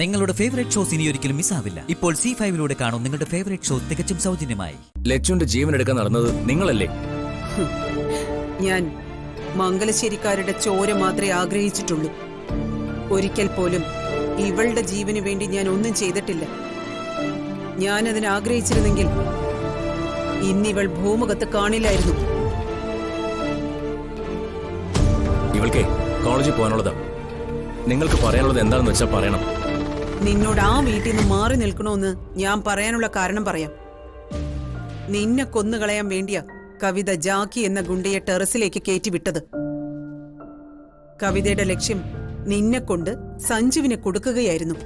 നിങ്ങളുടെ favourite shows ഇനി ഒരിക്കലും മിസ്സാവില്ല. ഇപ്പോൾ C5 കാണും നിങ്ങളുടെ ഫേവറേറ്റ് ഷോ തികച്ചും സൗജന്യമായി. ലച്ചുവിന്റെ ജീവൻ എടുക്കാൻ നടന്നത് നിങ്ങളല്ലേ? ഞാൻ മംഗലശ്ശേരിക്കാരുടെ ചോര മാത്രമേ ആഗ്രഹിച്ചിട്ടുള്ളൂ. ഒരിക്കൽ പോലും ഇവളുടെ ജീവന് വേണ്ടി ഞാൻ ഒന്നും ചെയ്തിട്ടില്ല. ഞാനതിന് ആഗ്രഹിച്ചിരുന്നെങ്കിൽ ഇന്നിവൾ ഭൂമുഖത്ത് കാണില്ലായിരുന്നു. ഇവൾക്കേ കോളേജിൽ പോകാനുള്ളതാ. നിങ്ങൾക്ക് പറയാനുള്ളത് എന്താണെന്ന് വെച്ചാൽ പറയണം. നിന്നോട് ആ വീട്ടിൽ നിന്ന് മാറി നിൽക്കണമെന്ന് ഞാൻ പറയാനുള്ള കാരണം പറയാം. നിന്നെ കൊന്നുകളയാൻ വേണ്ടിയാ കവിത ജാക്കി എന്ന ഗുണ്ടയെ ടെറസിലേക്ക് കയറ്റിവിട്ടത്. കവിതയുടെ ലക്ഷ്യം നിന്നെ കൊണ്ട് സഞ്ജുവിനെ കൊടുക്കുകയായിരുന്നു.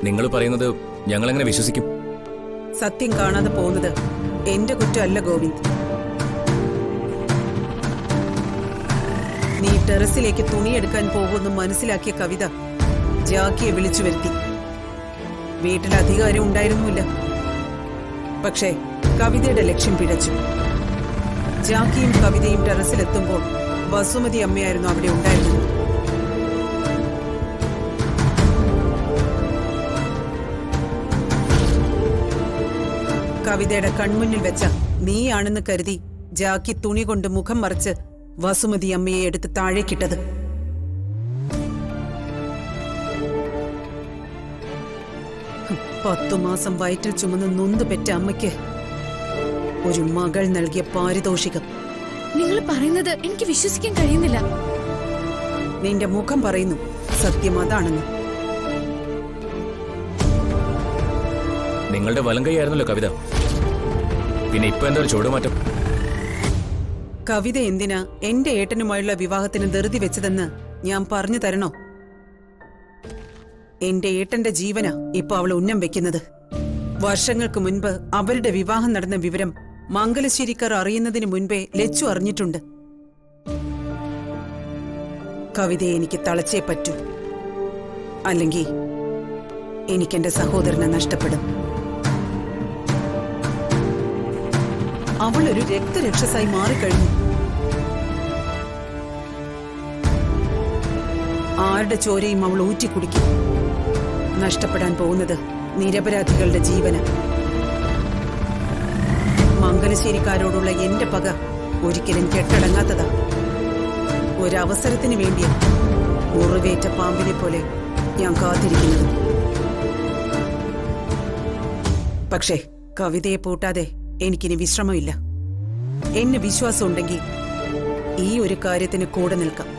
നിങ്ങൾ പറയുന്നത് ഞങ്ങളെങ്ങനെ വിശ്വസിക്കും? സത്യം കാണാതെ പോകുന്നത് എന്റെ കുറ്റമല്ല ഗോവിന്ദ്. നീ ടെറസിലേക്ക് തുണിയെടുക്കാൻ പോകുമെന്ന് മനസ്സിലാക്കിയ കവിത ജാക്കിയെ വിളിച്ചു വരുത്തി. വീട്ടിൽ അധികാരം ഉണ്ടായിരുന്നില്ല. പക്ഷേ കവിതയുടെ ലക്ഷ്യം പിഴച്ചു. ജാക്കിയും കവിതയും ടെറസിലെത്തുമ്പോൾ വസുമതി അമ്മയായിരുന്നു അവിടെ ഉണ്ടായിരുന്നത്. കവിതയുടെ കൺമുന്നിൽ വെച്ച നീയാണെന്ന് കരുതി ജാക്കി തുണി കൊണ്ട് മുഖം മറച്ച് വസുമതി അമ്മയെ എടുത്ത് താഴേക്കിട്ടത്. പത്തു മാസം വയറ്റിൽ ചുമന്ന് നൊന്തു പെറ്റ അമ്മയ്ക്ക് ഒരു മകൾ നൽകിയ പാരിതോഷികം. നിങ്ങൾ പറയുന്നത് എനിക്ക് വിശ്വസിക്കാൻ കഴിയുന്നില്ല. നിന്റെ മുഖം പറയുന്നു സത്യം അതാണെന്ന്. നിങ്ങളുടെ വലം കൈയായിരുന്നല്ലോ കവിത. പിന്നെ ഇപ്പൊ എന്താ ചുവടുമാറ്റം? കവിത എന്തിനാ എന്റെ ഏട്ടനുമായുള്ള വിവാഹത്തിന് ധൃതി വെച്ചതെന്ന് ഞാൻ പറഞ്ഞു തരണോ? എന്റെ ഏട്ടന്റെ ജീവനാ ഇപ്പൊ അവൾ ഉന്നം വെക്കുന്നത്. വർഷങ്ങൾക്ക് മുൻപ് അവരുടെ വിവാഹം നടന്ന വിവരം മംഗലശ്ശേരിക്കാർ അറിയുന്നതിന് മുൻപേ ലച്ചു അറിഞ്ഞിട്ടുണ്ട്. കവിതയെ എനിക്ക് തളച്ചേ പറ്റൂ, അല്ലെങ്കിൽ എനിക്കെന്റെ സഹോദരനെ നഷ്ടപ്പെടും. അവൾ ഒരു രക്തരക്ഷസായി മാറിക്കഴിഞ്ഞു. ആരുടെ ചോരയും അവൾ ഊറ്റിക്കുടിക്കും. നഷ്ടപ്പെടാൻ പോകുന്നത് നിരപരാധികളുടെ ജീവന്. മംഗലശ്ശേരിക്കാരോടുള്ള എന്റെ പക ഒരിക്കലും കെട്ടടങ്ങാത്തതാ. ഒരവസരത്തിന് വേണ്ടി മുറിവേറ്റ പാമ്പിനെ പോലെ ഞാൻ കാത്തിരിക്കുന്നത്. പക്ഷേ കവിതയെ പൂട്ടാതെ എനിക്കിനി വിശ്രമമില്ല. എന്നെ വിശ്വാസമുണ്ടെങ്കിൽ ഈ ഒരു കാര്യത്തിന് കൂടെ നിൽക്കാം.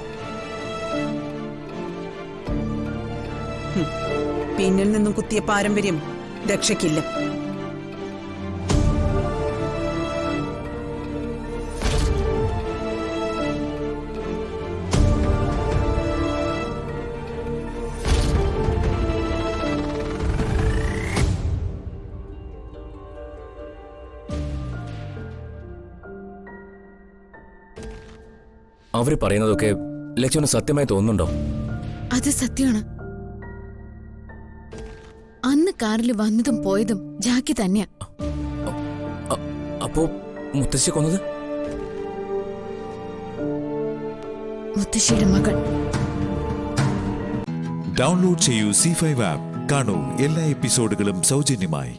പിന്നിൽ നിന്നും കുത്തിയ പാരമ്പര്യം രക്ഷയ്ക്കില്ല. അവര് പറയുന്നതൊക്കെ ലച്ചുവിന് സത്യമായി തോന്നുന്നുണ്ടോ? അത് സത്യമാണ്. അന്ന് കാറിൽ വന്നതും പോയതും ജാക്കി തന്നെയാ. അപ്പോ മുത്തശ്ശി കൊന്നത് മുത്തശ്ശിയുടെ മകൾ. ഡൗൺലോഡ് ചെയ്യൂ C5 ആപ്പ്. കാണൂ എല്ലാ എപ്പിസോഡുകളും സൗജന്യമായി.